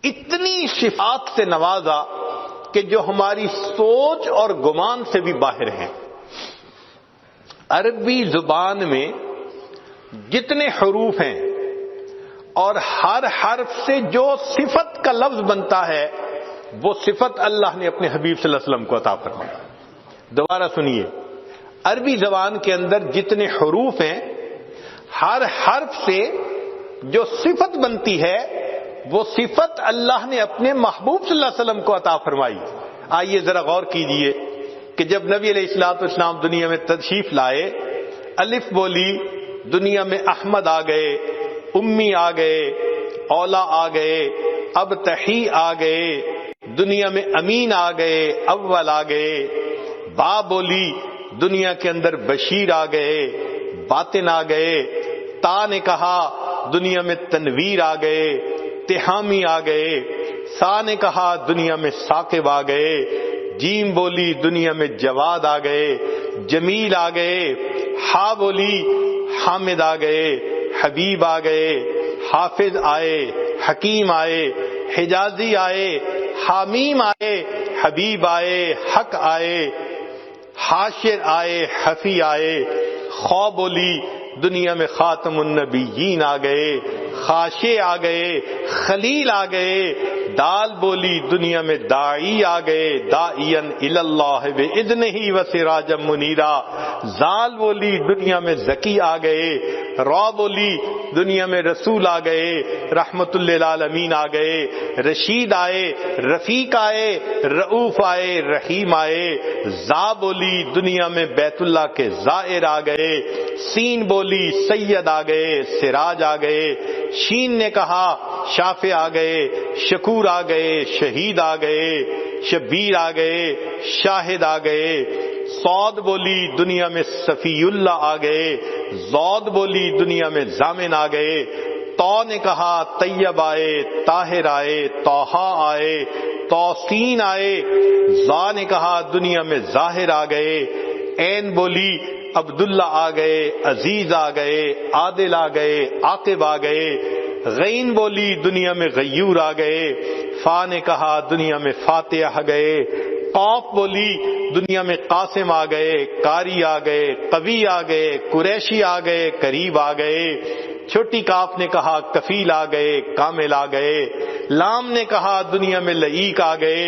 اتنی صفات سے نوازا کہ جو ہماری سوچ اور گمان سے بھی باہر ہیں۔ عربی زبان میں جتنے حروف ہیں اور ہر حرف سے جو صفت کا لفظ بنتا ہے وہ صفت اللہ نے اپنے حبیب صلی اللہ علیہ وسلم کو عطا فرمائی۔ دوبارہ سنیے، عربی زبان کے اندر جتنے حروف ہیں ہر حرف سے جو صفت بنتی ہے وہ صفت اللہ نے اپنے محبوب صلی اللہ علیہ وسلم کو عطا فرمائی۔ آئیے ذرا غور کیجئے کہ جب نبی علیہ الصلوۃ والسلام دنیا میں تشریف لائے، الف بولی، دنیا میں احمد آ گئے، امی آ گئے، اولا آ گئے، اب تحی آ گئے، دنیا میں امین آ گئے، اول آ گئے، با بولی، دنیا کے اندر بشیر آ گئے، باطن آ گئے، تا نے کہا دنیا میں تنویر آ گئے، تہامی آ گئے، سا نے کہا دنیا میں ثاقب آ گئے، جیم بولی دنیا میں جواد آ گئے، جمیل آ گئے، ہا بولی حامد آ گئے، حبیب آ گئے، حافظ آئے، حکیم آئے، حجازی آئے، حامیم آئے، حبیب آئے، حق آئے، حاشر آئے، حفی آئے، خو بولی دنیا میں خاتم النبیین آ گئے، خاشع آ گئے، خلیل آ گئے، دال بولی دنیا میں داعی آ گئے، داعین الی اللہ باذنہ وسراجا منیرا، زال بولی دنیا میں زکی آ گئے، را بولی دنیا میں رسول آ گئے، رحمت للعالمین آ گئے، رشید آئے، رفیق آئے، رؤوف آئے، رحیم آئے، زا بولی دنیا میں بیت اللہ کے زائر آ گئے، سین بولی سید آ گئے، سراج آ گئے، شین نے کہا شافع آ گئے، شکور آ گئے، شہید آ گئے، شبیر آ گئے، شاہد آ گئے، صاد بولی دنیا میں صفی اللہ آ گئے، زود بولی دنیا میں ضامن آ گئے، تو نے کہا طیب آئے، طاہر آئے، طٰہٰ آئے، توسین آئے، زا نے کہا دنیا میں ظاہر آ گئے، عین بولی عبداللہ آ گئے، عزیز آ گئے، عادل آ گئے، عاقب آ گئے، غین بولی دنیا میں غیور آ گئے، فا نے کہا دنیا میں فاتح آ گئے، قاف بولی دنیا میں قاسم آ گئے، قاری آ گئے، قوی آ گئے، قریشی آ گئے، قریب آ گئے، چھوٹی کاف نے کہا کفیل آ گئے، کامل آ گئے، لام نے کہا دنیا میں لعیق آ گئے،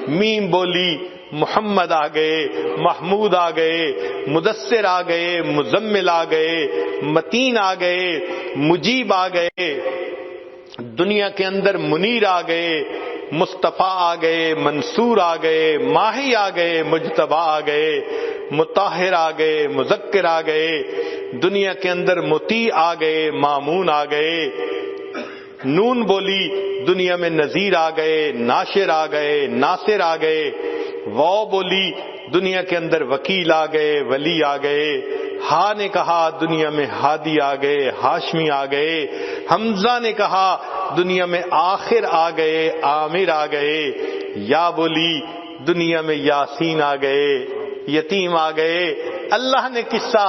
میم بولی محمد آ گئے، محمود آ گئے، مدثر آ گئے، مزمل آ گئے، متین آ گئے، مجیب آ گئے، دنیا کے اندر منیر آ گئے، مصطفیٰ آ گئے، منصور آ گئے، ماہی آ گئے، مجتبیٰ آ گئے، مطہر آ گئے، مذکر آ گئے، دنیا کے اندر مطیع آ گئے، مامون آ گئے، نون بولی دنیا میں نذیر آ گئے، ناشر آ گئے، ناصر آ گئے، واو بولی دنیا کے اندر وکیل آ گئے، ولی آ گئے، ہا نے کہا دنیا میں ہادی آ گئے، ہاشمی آ گئے، حمزہ نے کہا دنیا میں آخر آ گئے، عامر آ گئے، یا بولی دنیا میں یاسین آ گئے، یتیم آ گئے۔ اللہ نے قصہ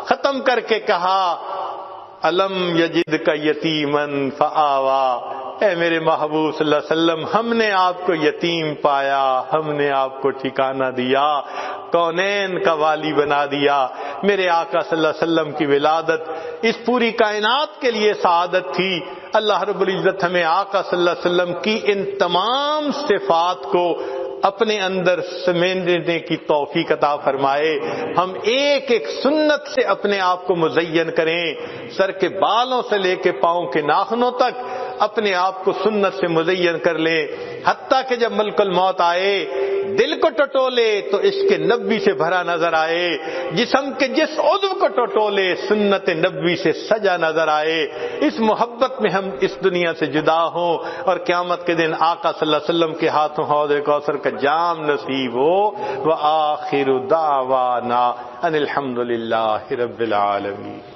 ختم کر کے کہا الم یجد کا یتیمن فآوا، اے میرے محبوب صلی اللہ علیہ وسلم، ہم نے آپ کو یتیم پایا، ہم نے آپ کو ٹھکانہ دیا، کونین کا والی بنا دیا۔ میرے آقا صلی اللہ علیہ وسلم کی ولادت اس پوری کائنات کے لیے سعادت تھی۔ اللہ رب العزت ہمیں آقا صلی اللہ علیہ وسلم کی ان تمام صفات کو اپنے اندر سمیٹنے کی توفیق عطا فرمائے۔ ہم ایک ایک سنت سے اپنے آپ کو مزین کریں، سر کے بالوں سے لے کے پاؤں کے ناخنوں تک اپنے آپ کو سنت سے مزین کر لیں، حتیٰ کہ جب ملک الموت آئے دل کو ٹٹولے تو عشق نبی سے بھرا نظر آئے، جسم کے جس عضو کو ٹٹولے سنت نبی سے سجا نظر آئے۔ اس محبت میں ہم اس دنیا سے جدا ہوں اور قیامت کے دن آقا صلی اللہ علیہ وسلم کے ہاتھوں حوض کوثر کا جام نصیب ہو۔ وآخر دعوانا ان الحمد للہ رب العالمین۔